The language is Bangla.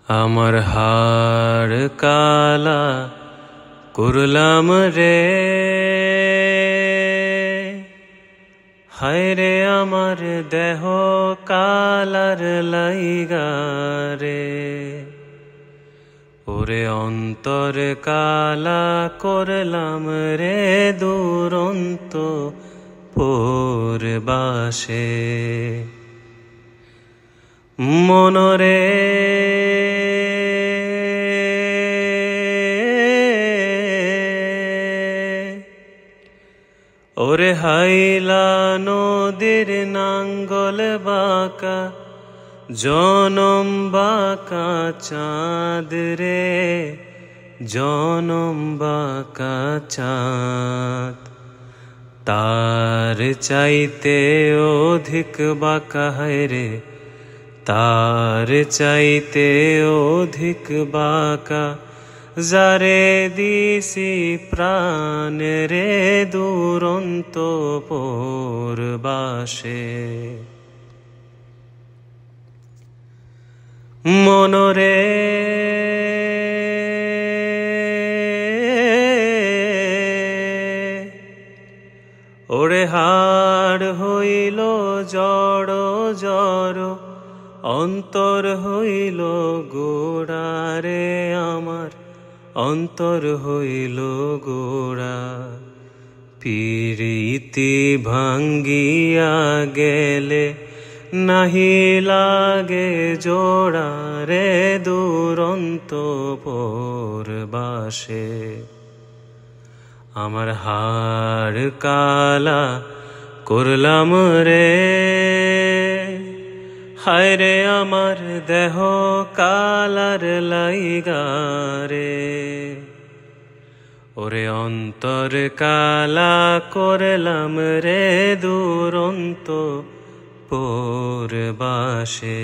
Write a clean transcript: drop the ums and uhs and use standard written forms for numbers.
আমার হাড় কালা করলাম রে, হায় রে আমার দেহ কালার লাইগা রে। ওরে অন্তর কালা করলাম রে দুরন্ত পরবাসে। মনরে ওরে হাইলা নদীর নাঙ্গল বাঁকা, জনম বাঁকা চাঁদ রে, জনম বাঁকা চাঁদ। তার চাইতে অধিক বাঁকা হায় রে, তার চাইতে অধিক বাঁকা যারে দিছি প্রাণ রে দুরন্ত পরবাসে। মনরে ওরে হাড় হইল জড় জড়, অন্তর হইল গোড়া রে আমার, অন্তর হইল গোড়া। পিরিতি ভাঙ্গিয়া গেলে নাহি লাগে জোড়া রে দুরন্ত পরবাসে। আমার হাড় কালা করলাম রে, হায় রে আমার দেহ কালার লাইগা রে। ওরে অন্তর কালা করলাম রে দুরন্ত পরবাসে।